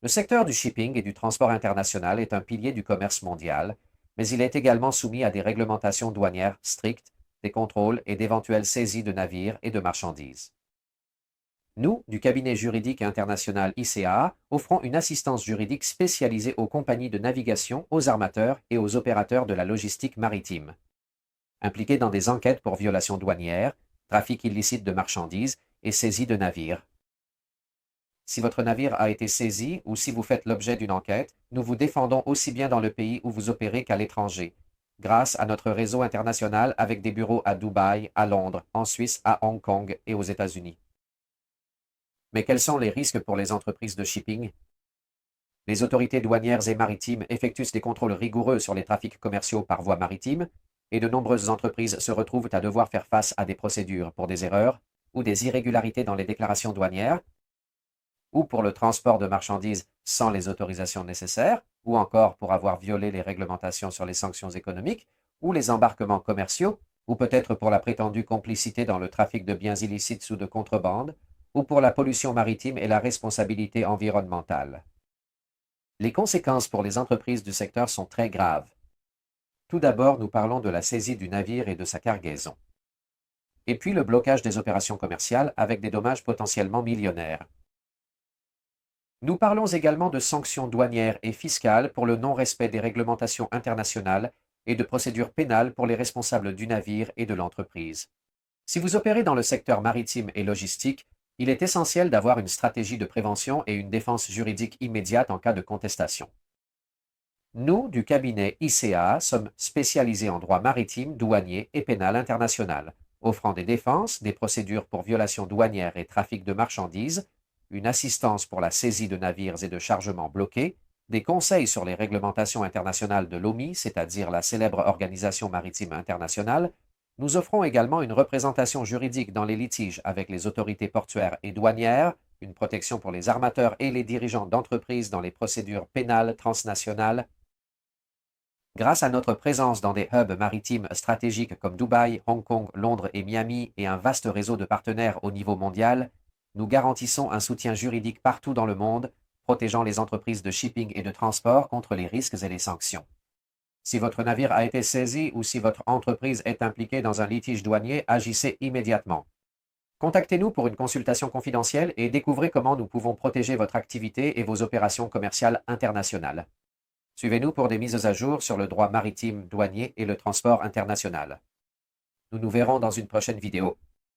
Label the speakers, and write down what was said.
Speaker 1: Le secteur du shipping et du transport international est un pilier du commerce mondial, mais il est également soumis à des réglementations douanières strictes, des contrôles et d'éventuelles saisies de navires et de marchandises. Nous, du cabinet juridique international ICAA, offrons une assistance juridique spécialisée aux compagnies de navigation, aux armateurs et aux opérateurs de la logistique maritime, impliqués dans des enquêtes pour violations douanières, trafic illicite de marchandises et saisie de navires. Si votre navire a été saisi ou si vous faites l'objet d'une enquête, nous vous défendons aussi bien dans le pays où vous opérez qu'à l'étranger, grâce à notre réseau international avec des bureaux à Dubaï, à Londres, en Suisse, à Hong Kong et aux États-Unis. Mais quels sont les risques pour les entreprises de shipping? Les autorités douanières et maritimes effectuent des contrôles rigoureux sur les trafics commerciaux par voie maritime, et de nombreuses entreprises se retrouvent à devoir faire face à des procédures pour des erreurs ou des irrégularités dans les déclarations douanières, ou pour le transport de marchandises sans les autorisations nécessaires, ou encore pour avoir violé les réglementations sur les sanctions économiques, ou les embarquements commerciaux, ou peut-être pour la prétendue complicité dans le trafic de biens illicites ou de contrebande, ou pour la pollution maritime et la responsabilité environnementale. Les conséquences pour les entreprises du secteur sont très graves. Tout d'abord, nous parlons de la saisie du navire et de sa cargaison. Et puis le blocage des opérations commerciales avec des dommages potentiellement millionnaires. Nous parlons également de sanctions douanières et fiscales pour le non-respect des réglementations internationales et de procédures pénales pour les responsables du navire et de l'entreprise. Si vous opérez dans le secteur maritime et logistique, il est essentiel d'avoir une stratégie de prévention et une défense juridique immédiate en cas de contestation. Nous, du cabinet ICAA, sommes spécialisés en droit maritime, douanier et pénal international, offrant des défenses, des procédures pour violations douanières et trafic de marchandises, une assistance pour la saisie de navires et de chargements bloqués, des conseils sur les réglementations internationales de l'OMI, c'est-à-dire la célèbre Organisation maritime internationale. Nous offrons également une représentation juridique dans les litiges avec les autorités portuaires et douanières, une protection pour les armateurs et les dirigeants d'entreprises dans les procédures pénales transnationales. Grâce à notre présence dans des hubs maritimes stratégiques comme Dubaï, Hong Kong, Londres et Miami et un vaste réseau de partenaires au niveau mondial, nous garantissons un soutien juridique partout dans le monde, protégeant les entreprises de shipping et de transport contre les risques et les sanctions. Si votre navire a été saisi ou si votre entreprise est impliquée dans un litige douanier, agissez immédiatement. Contactez-nous pour une consultation confidentielle et découvrez comment nous pouvons protéger votre activité et vos opérations commerciales internationales. Suivez-nous pour des mises à jour sur le droit maritime douanier et le transport international. Nous nous verrons dans une prochaine vidéo.